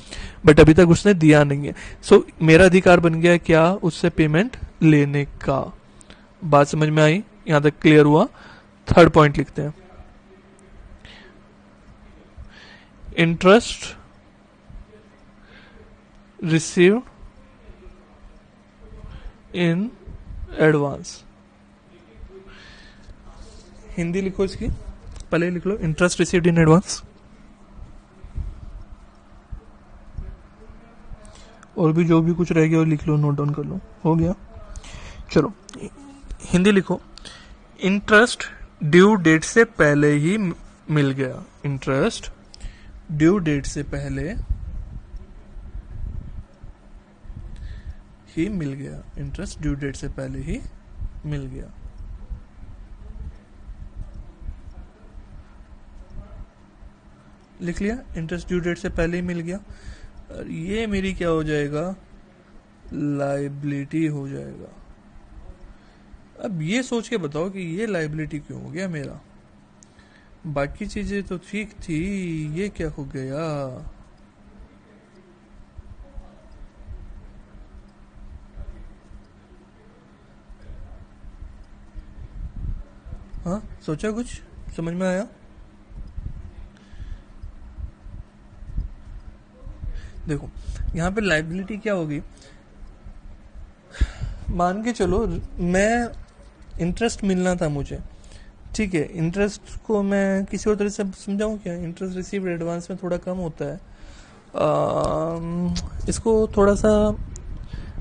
बट अभी तक उसने दिया नहीं है। सो मेरा अधिकार बन गया क्या, उससे पेमेंट लेने का। बात समझ में आई, यहां तक क्लियर हुआ। थर्ड पॉइंट लिखते हैं, interest received in advance. Hindi लिखो इसकी, पहले लिख लो, इंटरेस्ट रिसीव्ड इन एडवांस। और भी जो भी कुछ रह गया वो लिख लो, नोट डाउन कर लो, हो गया। चलो हिंदी लिखो, इंटरेस्ट ड्यू डेट से पहले ही मिल गया। इंटरेस्ट ड्यू डेट से पहले ही मिल गया। इंटरेस्ट ड्यू डेट से पहले ही मिल गया। लिख लिया, इंटरेस्ट ड्यू डेट से पहले ही मिल गया। और ये मेरी क्या हो जाएगा, लाइबिलिटी हो जाएगा। अब ये सोच के बताओ कि ये लाइबिलिटी क्यों हो गया मेरा, बाकी चीजें तो ठीक थी, ये क्या हो गया। हाँ, सोचा, कुछ समझ में आया। देखो यहाँ पे लाइबिलिटी क्या होगी, मान के चलो मैं इंटरेस्ट मिलना था मुझे, ठीक है, इंटरेस्ट को मैं किसी और तरह से समझाऊं क्या, इंटरेस्ट रिसीव्ड एडवांस में थोड़ा कम होता है। इसको थोड़ा सा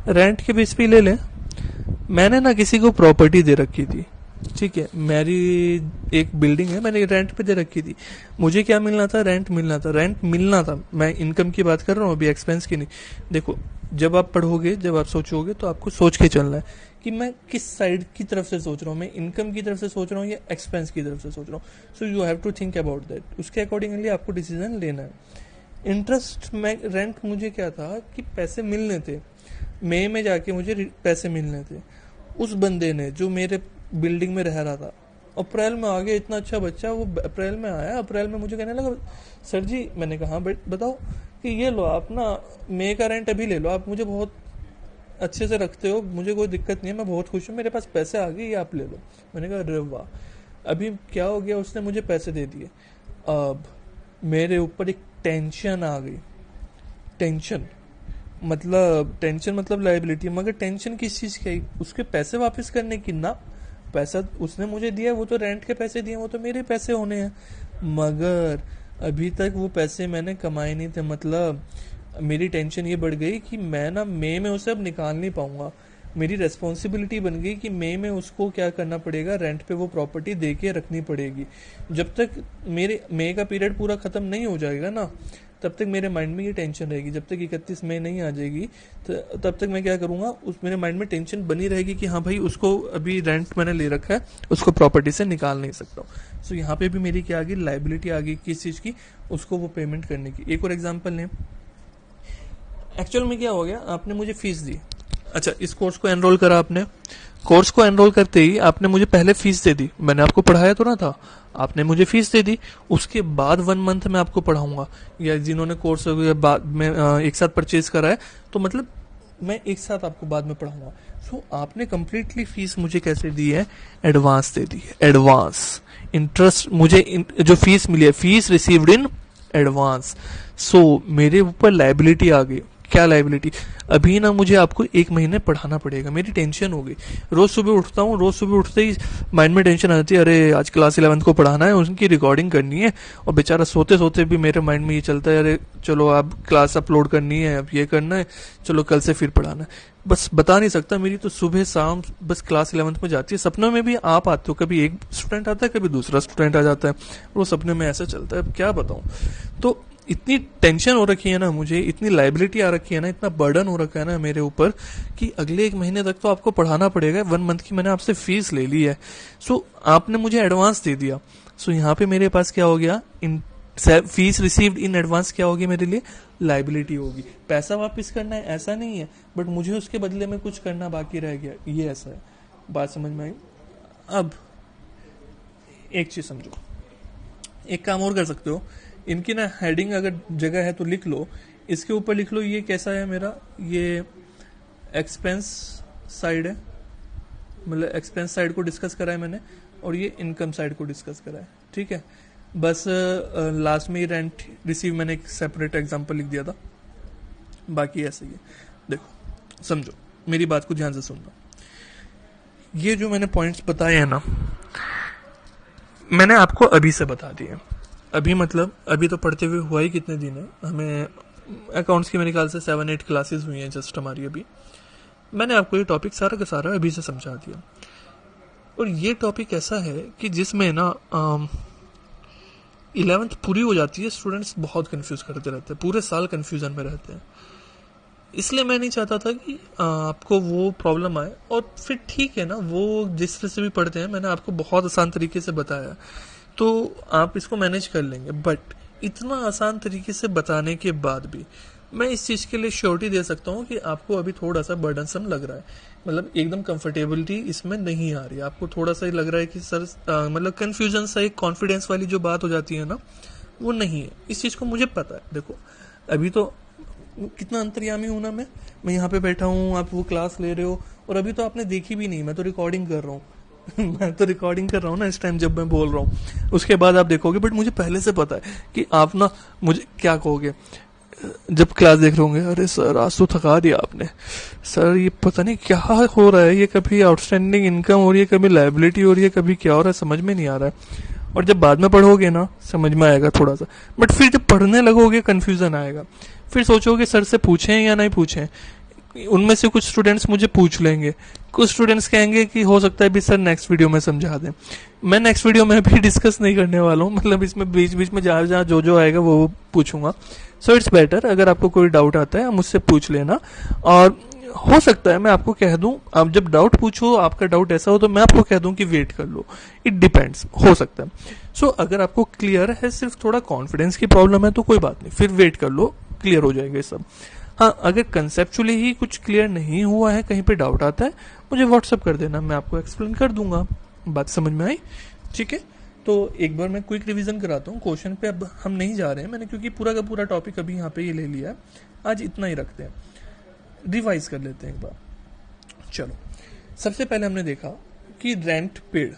रेंट के बेस पे ले लें। मैंने ना किसी को प्रॉपर्टी दे रखी थी, ठीक है, मेरी एक बिल्डिंग है, मैंने रेंट पे दे रखी थी। मुझे क्या मिलना था, रेंट मिलना था, रेंट मिलना था। मैं इनकम की बात कर रहा हूँ अभी, एक्सपेंस की नहीं। देखो जब आप पढ़ोगे, जब आप सोचोगे, तो आपको सोच के चलना है कि मैं किस साइड की तरफ से सोच रहा हूँ, मैं इनकम की तरफ से सोच रहा हूँ या एक्सपेंस की तरफ से सोच रहा हूँ। So you have to think about that, उसके अकॉर्डिंगली आपको डिसीजन लेना है। इंटरेस्ट में रेंट मुझे क्या था कि पैसे मिलने थे, मई में जाके मुझे पैसे मिलने थे। उस बंदे ने जो मेरे बिल्डिंग में रह रहा था, अप्रैल में आ गया, इतना अच्छा बच्चा, वो अप्रैल में आया, अप्रैल में मुझे कहने लगा सर जी, मैंने कहा हाँ बताओ, कि ये लो आप ना मई का रेंट अभी ले लो, आप मुझे बहुत अच्छे से रखते हो, मुझे कोई दिक्कत नहीं है, मैं बहुत खुश हूँ, मेरे पास पैसे आ गए, ये आप ले लो। मैंने कहा अरे वाह। अभी क्या हो गया, उसने मुझे पैसे दे दिए, अब मेरे ऊपर एक टेंशन आ गई। टेंशन मतलब लाइबिलिटी, मगर टेंशन किस चीज की, उसके पैसे वापस करने की ना। पैसा उसने मुझे दिया, वो तो रेंट के पैसे दिए, वो तो मेरे पैसे होने हैं, मगर अभी तक वो पैसे मैंने कमाए नहीं थे। मतलब मेरी टेंशन ये बढ़ गई कि मैं ना मई में उसे अब निकाल नहीं पाऊंगा। मेरी रेस्पॉन्सिबिलिटी बन गई कि मई में उसको क्या करना पड़ेगा, रेंट पे वो प्रॉपर्टी दे के रखनी पड़ेगी। जब तक मेरे मई का पीरियड पूरा खत्म नहीं हो जाएगा ना, तब तक मेरे माइंड में ये टेंशन रहेगी। जब तक 31 मई नहीं आ जाएगी तो तब तक मैं क्या करूंगा, उस मेरे माइंड में टेंशन बनी रहेगी कि हाँ भाई उसको अभी रेंट मैंने ले रखा है, उसको प्रॉपर्टी से निकाल नहीं सकता हूँ। सो यहाँ पे भी मेरी क्या आ गई, लाइबिलिटी आ गई किस चीज़ की, उसको वो पेमेंट करने की। एक और एग्जाम्पल लें, एक्चुअल में क्या हो गया, आपने मुझे फीस दी, अच्छा इस कोर्स को एनरोल करा आपने, कोर्स को एनरोल करते ही आपने मुझे पहले फीस दे दी, मैंने आपको पढ़ाया तो ना था, आपने मुझे फीस दे दी। उसके बाद 1 मंथ में आपको पढ़ाऊंगा, या जिन्होंने कोर्स बाद में एक साथ परचेज करा है, तो मतलब मैं एक साथ आपको बाद में पढ़ाऊंगा। सो आपने कंप्लीटली फीस मुझे कैसे दी है, एडवांस दे दी है, एडवांस। इंटरेस्ट मुझे जो फीस मिली है, फीस रिसीव्ड इन एडवांस। सो मेरे ऊपर लाइबिलिटी आ गई क्या लाइबिलिटी? अभी ना मुझे आपको 1 महीने पढ़ाना पड़ेगा, मेरी टेंशन हो गई। रोज सुबह उठता हूँ, रोज सुबह उठते ही माइंड में टेंशन आ जाती है, अरे आज क्लास 11th को पढ़ाना है, उनकी रिकॉर्डिंग करनी है। और बेचारा सोते सोते भी मेरे माइंड में ये चलता है, अरे चलो अब क्लास अपलोड करनी है, अब ये करना है, चलो कल से फिर पढ़ाना है। बस बता नहीं सकता, मेरी तो सुबह शाम बस क्लास 11th में जाती है। सपनों में भी आप आते हो, कभी एक स्टूडेंट आता है, कभी दूसरा स्टूडेंट आ जाता है, वो सपने में ऐसा चलता है, अब क्या बताऊं। तो इतनी टेंशन हो रखी है ना मुझे, इतनी लाइबिलिटी आ रखी है ना, इतना बर्डन हो रखा है ना मेरे ऊपर कि अगले 1 महीने तक तो आपको पढ़ाना पड़ेगा। 1 मंथ की मैंने आपसे फीस ले ली है, सो आपने मुझे एडवांस दे दिया। सो यहाँ पे मेरे पास क्या हो गया, इन फीस रिसीव्ड इन एडवांस क्या होगी मेरे लिए, लाइबिलिटी होगी। पैसा वापस करना है ऐसा नहीं है, बट मुझे उसके बदले में कुछ करना बाकी रह गया, ये ऐसा है। बात समझ में आई? अब एक चीज समझो, एक काम और कर सकते हो, इनकी ना हेडिंग अगर जगह है तो लिख लो, इसके ऊपर लिख लो ये कैसा है मेरा, ये एक्सपेंस साइड है, मतलब एक्सपेंस साइड को डिस्कस करा है मैंने, और ये इनकम साइड को डिस्कस करा है, ठीक है। बस लास्ट में रेंट रिसीव मैंने एक सेपरेट एग्जांपल लिख दिया था, बाकी ऐसे ही है। देखो समझो, मेरी बात को ध्यान से सुनना। ये जो मैंने पॉइंट्स बताए हैं ना, मैंने आपको अभी से बता दिए। अभी मतलब अभी तो पढ़ते हुए हुआ ही कितने दिन है, हमें अकाउंट्स की मेरे ख्याल से 7-8 क्लासेस हुई हैं जस्ट हमारी अभी। मैंने आपको ये टॉपिक सारा का सारा अभी से समझा दिया। और ये टॉपिक ऐसा है कि जिसमें ना 11th पूरी हो जाती है, स्टूडेंट्स बहुत कंफ्यूज करते रहते हैं, पूरे साल कंफ्यूजन में रहते हैं। इसलिए मैं नहीं चाहता था कि आपको वो प्रॉब्लम आए। और फिर ठीक है ना, वो जिस तरह से भी पढ़ते हैं, मैंने आपको बहुत आसान तरीके से बताया, तो आप इसको मैनेज कर लेंगे। बट इतना आसान तरीके से बताने के बाद भी मैं इस चीज़ के लिए श्योरिटी दे सकता हूँ कि आपको अभी थोड़ा सा बर्डनसम लग रहा है, मतलब एकदम कंफर्टेबिलिटी इसमें नहीं आ रही है, आपको थोड़ा सा ही लग रहा है कि सर मतलब कंफ्यूजन सा, एक कॉन्फिडेंस वाली जो बात हो जाती है ना, वो नहीं है। इस चीज़ को मुझे पता है। देखो अभी तो कितना अंतर्यामी हूं ना मैं यहाँ पे बैठा हूँ, आप वो क्लास ले रहे हो, और अभी तो आपने देखी भी नहीं, मैं तो रिकॉर्डिंग कर रहा हूँ मैं तो रिकॉर्डिंग कर रहा हूँ ना इस टाइम जब मैं बोल रहा हूँ, उसके बाद आप देखोगे। बट मुझे पहले से पता है कि आप ना मुझे क्या कहोगे जब क्लास देख रहे होंगे, अरे सर आज तो थका दिया आपने, सर ये पता नहीं क्या हो रहा है, ये कभी आउटस्टैंडिंग इनकम हो रही है, कभी लायबिलिटी हो रही है, कभी क्या हो रहा है, समझ में नहीं आ रहा है। और जब बाद में पढ़ोगे ना समझ में आएगा थोड़ा सा, बट फिर जब पढ़ने लगोगे कंफ्यूजन आएगा। फिर सोचोगे सर से पूछें या नहीं पूछें। उनमें से कुछ स्टूडेंट्स मुझे पूछ लेंगे, कुछ स्टूडेंट्स कहेंगे कि हो सकता है भी सर नेक्स्ट वीडियो में समझा दें। मैं नेक्स्ट वीडियो में भी डिस्कस नहीं करने वाला हूँ, मतलब इसमें बीच बीच में जहाँ जहाँ जो आएगा वो पूछूंगा। सो इट्स बेटर, अगर आपको कोई डाउट आता है मुझसे पूछ लेना। और हो सकता है मैं आपको कह दूं, आप जब डाउट पूछो, आपका डाउट ऐसा हो तो मैं आपको कह दूं कि वेट कर लो, इट डिपेंड्स, हो सकता है। सो अगर आपको क्लियर है, सिर्फ थोड़ा कॉन्फिडेंस की प्रॉब्लम है तो कोई बात नहीं, फिर वेट कर लो, क्लियर हो जाएगा ये सब। हाँ, अगर कंसेप्चुअली ही कुछ क्लियर नहीं हुआ है, कहीं पे डाउट आता है, मुझे व्हाट्सअप कर देना, मैं आपको एक्सप्लेन कर दूंगा। बात समझ में आई? ठीक है, तो एक बार मैं क्विक रिवीजन कराता हूँ क्वेश्चन पे। अब हम नहीं जा रहे हैं, मैंने क्योंकि पूरा का पूरा टॉपिक अभी यहाँ पे ये ले लिया है, आज इतना ही रखते हैं, रिवाइज कर लेते हैं एक बार। चलो, सबसे पहले हमने देखा कि रेंट पेड,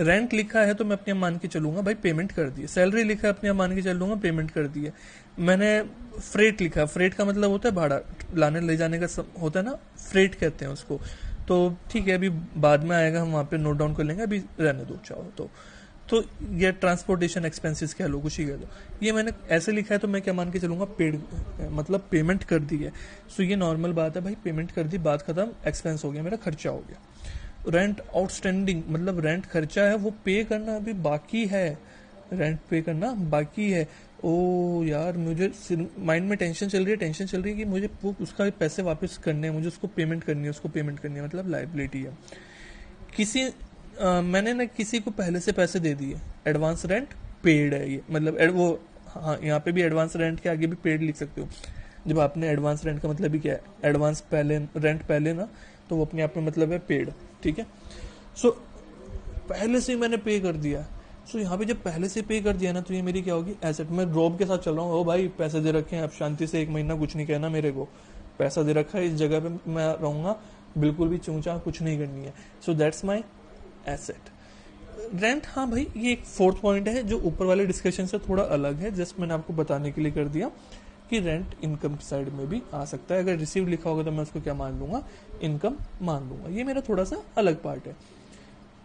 रेंट लिखा है तो मैं अपने मान के चलूंगा भाई पेमेंट कर दिए, सैलरी लिखा है अपने मान के चलूंगा पेमेंट कर दिए। मैंने फ्रेट लिखा, फ्रेट का मतलब होता है भाड़ा, लाने ले जाने का होता है ना, फ्रेट कहते हैं उसको। तो ठीक है, अभी बाद में आएगा, हम वहां पे नोट डाउन कर लेंगे, अभी रहने दो चाहो तो ये ट्रांसपोर्टेशन एक्सपेंसेस कह लो, कुछ ही कह लो। ये मैंने ऐसे लिखा है तो मैं क्या मान के चलूंगा, पेड, मतलब पेमेंट कर दी है। सो ये नॉर्मल बात है भाई, पेमेंट कर दी, बात खत्म, एक्सपेंस हो गया, मेरा खर्चा हो गया। रेंट आउटस्टैंडिंग, मतलब रेंट खर्चा है, वो पे करना अभी बाकी है, रेंट पे करना बाकी है। ओ यार, मुझे माइंड में टेंशन चल रही है कि मुझे वो उसका पैसे वापस करने हैं, मुझे उसको पेमेंट करनी है, मतलब लायबिलिटी है। किसी मैंने ना किसी को पहले से पैसे दे दिए, एडवांस रेंट पेड है ये, मतलब वो, हाँ यहाँ पे भी एडवांस रेंट के आगे भी पेड लिख सकते हो। जब आपने एडवांस रेंट का मतलब भी क्या है, एडवांस पहले रेंट पहले ना, तो वो अपने आप में मतलब है पेड, ठीक है। सो पहले से ही मैंने पे कर दिया। सो यहाँ पे जब पहले से पे कर दिया ना, तो ये मेरी क्या होगी, एसेट। मैं रॉब के साथ चल रहा हूँ, ओ भाई पैसे दे रखे हैं, अब शांति से 1 महीना कुछ नहीं कहना मेरे को, पैसा दे रखा है, इस जगह पे मैं रहूंगा, बिल्कुल भी चूंचा कुछ नहीं करनी है। So that's my asset. Rent, हाँ भाई, ये एक 4th पॉइंट है जो ऊपर वाले डिस्कशन से थोड़ा अलग है, जस्ट मैंने आपको बताने के लिए कर दिया। कि रेंट इनकम साइड में भी आ सकता है। अगर रिसीव लिखा होगा तो मैं उसको क्या मान लूंगा, इनकम मान लूंगा। ये मेरा थोड़ा सा अलग पार्ट है।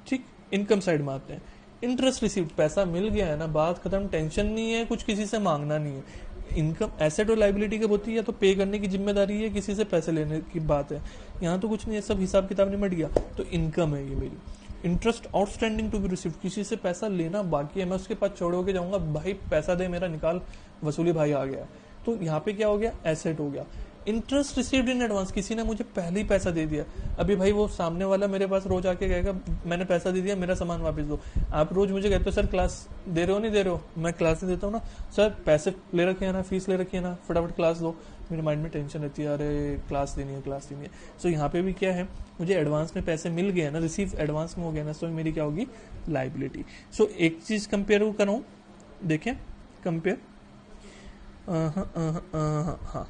ठीक, इनकम साइड में आते हैं। इंटरेस्ट रिसीव्ड, पैसा मिल गया है ना, बात खत्म, टेंशन नहीं है, कुछ किसी से मांगना नहीं है। इनकम एसेट और लाइबिलिटी कब होती है, तो पे करने की जिम्मेदारी है, किसी से पैसे लेने की बात है। यहाँ तो कुछ नहीं है, सब हिसाब किताब निमट गया, तो इनकम है ये मेरी। Interest outstanding to be received, किसी से पैसा लेना बाकी है, मैं उसके पास छोड़ के जाऊंगा, भाई पैसा दे मेरा, निकाल, वसूली भाई आ गया, तो यहाँ पे क्या हो गया, एसेट हो गया। इंटरेस्ट रिसीव्ड इन एडवांस, किसी ने मुझे पहले ही पैसा दे दिया। अभी भाई वो सामने वाला मेरे पास रोज आके कहेगा मैंने पैसा दे दिया, मेरा सामान वापस दो। आप रोज मुझे कहते हो सर क्लास दे रहे हो, नहीं दे रहे हो, मैं क्लास नहीं देता हूँ ना सर, पैसे ले रखे हैं ना, फीस ले रखी है ना, फटाफट क्लास दो। मेरे माइंड में टेंशन रहती है, अरे क्लास देनी है, क्लास देनी है। सो यहाँ पे भी क्या है, मुझे एडवांस में पैसे मिल गए ना, रिसीव एडवांस में हो गया ना, सो मेरी क्या होगी, लाइबिलिटी। सो एक चीज कंपेयर करूं, देखें कंपेयर, हाँ,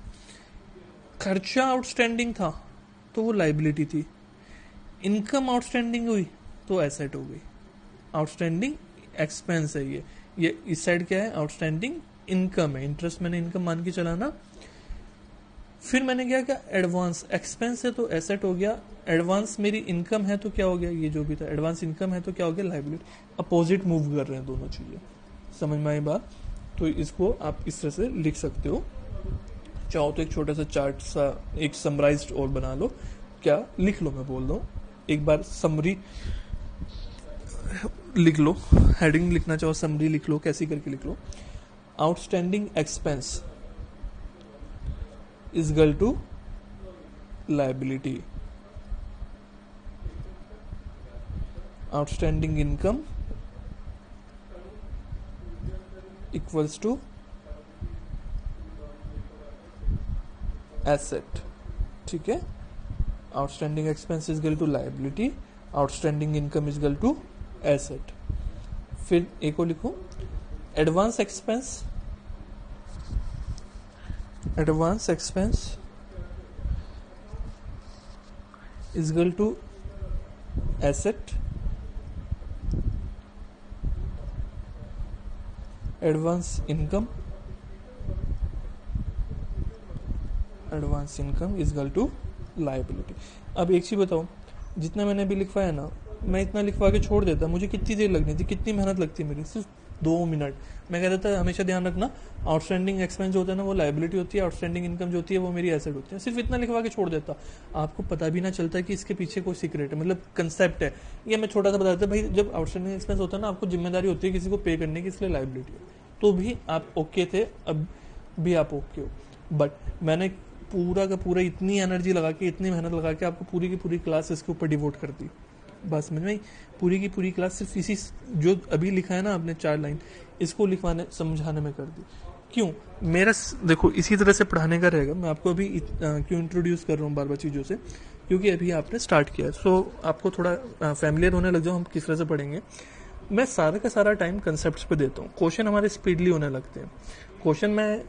खर्चा आउटस्टैंडिंग था तो वो लाइबिलिटी थी, इनकम आउटस्टैंडिंग हुई तो एसेट हो गई। आउटस्टैंडिंग एक्सपेंस है ये इस साइड क्या है, आउटस्टैंडिंग इनकम है, इंटरेस्ट मैंने इनकम मान के चला ना। फिर मैंने क्या किया, एडवांस एक्सपेंस है तो एसेट हो गया, एडवांस मेरी इनकम है तो क्या हो गया, ये जो भी था एडवांस इनकम है तो क्या हो गया, लाइबिलिटी। अपोजिट मूव कर रहे हैं दोनों चीजें, समझ में आई बात। तो इसको आप इस तरह से लिख सकते हो, चाहो तो एक छोटा सा चार्ट सा एक समराइज्ड और बना लो, क्या लिख लो, मैं बोल रहा हूँ एक बार समरी लिख लो, हेडिंग लिखना चाहो समरी लिख लो, कैसी करके लिख लो, outstanding expense is equal to liability, outstanding income equals to asset. ठीक है, outstanding expense is equal to liability, outstanding income is equal to asset. फिर एक को लिखो, advance expense is equal to asset, advance income is equal to liability. अब एक चीज बताओ, जितना मैंने अभी लिखवाया ना, मैं इतना लिखवा के छोड़ देता, मुझे कितनी देर लगनी थी, कितनी मेहनत लगती है मेरी, सिर्फ 2 मिनट। मैं कह देता हमेशा ध्यान रखना, आउटस्टैंडिंग एक्सपेंस जो होता है ना वो लाइबिलिटी होती है, आउटस्टैंडिंग इनकम जो होती है वो मेरी एसेट होती है, सिर्फ इतना लिखवा के छोड़ देता, आपको पता भी ना चलता कि इसके पीछे कोई सीक्रेट है, मतलब कंसेप्ट है। ये मैं छोटा सा बता देता, भाई जब आउटस्टैंडिंग एक्सपेंस होता है ना, आपको जिम्मेदारी होती है किसी को पे करने की, इसलिए लाइबिलिटी है, तो भी आप ओके थे, अब भी आप ओके हो। बट मैंने पूरा का पूरा इतनी एनर्जी लगा के, इतनी मेहनत लगा के आपको पूरी की पूरी क्लास इसके ऊपर डिवोट कर दी, बस समझ में, पूरी की पूरी क्लास सिर्फ इसी जो अभी लिखा है ना आपने 4 लाइन, इसको लिखवाने समझाने में कर दी। क्यों, मेरा देखो इसी तरह से पढ़ाने का रहेगा, मैं आपको अभी क्यों इंट्रोड्यूस कर रहा हूँ बार बार चीज़ों से, क्योंकि अभी आपने स्टार्ट किया है, सो आपको थोड़ा फैमिलियर होने लग जाओ हम किस तरह से पढ़ेंगे। मैं सारा का सारा टाइम कंसेप्ट पे देता हूँ, क्वेश्चन हमारे स्पीडली होने लगते हैं। क्वेश्चन मैं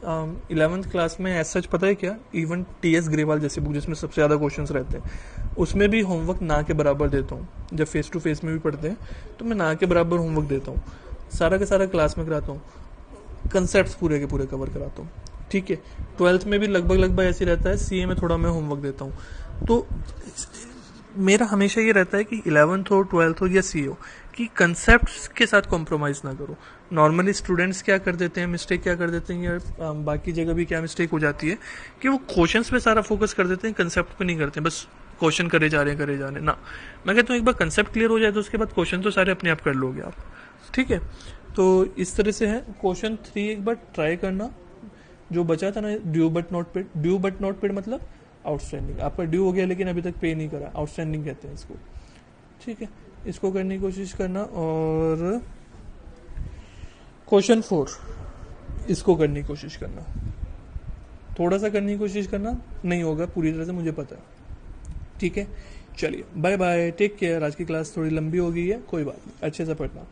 11th क्लास में एज सच पता है क्या, इवन TS ग्रेवाल जैसी बुक जिसमें सबसे ज़्यादा क्वेश्चंस रहते हैं, उसमें भी होमवर्क ना के बराबर देता हूँ। जब फेस टू फेस में भी पढ़ते हैं तो मैं ना के बराबर होमवर्क देता हूँ, सारा का सारा क्लास में कराता हूँ, कंसेप्ट पूरे के पूरे कवर कराता हूँ। ठीक है, 12th में भी लगभग ऐसे रहता है, CA में थोड़ा मैं होमवर्क देता हूँ। तो मेरा हमेशा ये रहता है कि 11th हो 12th हो या CA हो, कि कंसेप्ट्स के साथ कॉम्प्रोमाइज ना करो। नॉर्मली स्टूडेंट्स क्या कर देते हैं, मिस्टेक क्या कर देते हैं, या बाकी जगह भी क्या मिस्टेक हो जाती है कि वो क्वेश्चंस पे सारा फोकस कर देते हैं, कंसेप्ट पे नहीं करते, बस क्वेश्चन करे जा रहे हैं ना। मैं कहता हूँ एक बार कंसेप्ट क्लियर हो जाए तो उसके बाद क्वेश्चन तो सारे अपने आप कर लोगे आप। ठीक है, तो इस तरह से है। क्वेश्चन 3 एक बार ट्राई करना, जो बचा था ना, due but not paid. Due but not paid मतलब आउटस्टैंडिंग, आपका ड्यू हो गया लेकिन अभी तक पे नहीं करा, आउटस्टैंडिंग कहते हैं इसको। ठीक है, इसको करने की कोशिश करना। और क्वेश्चन 4 इसको करने की कोशिश करना, थोड़ा सा करने की कोशिश करना, नहीं होगा पूरी तरह से मुझे पता है। ठीक है, चलिए बाय बाय, टेक केयर। आज की क्लास थोड़ी लंबी हो गई है, कोई बात नहीं, अच्छे से पढ़ना।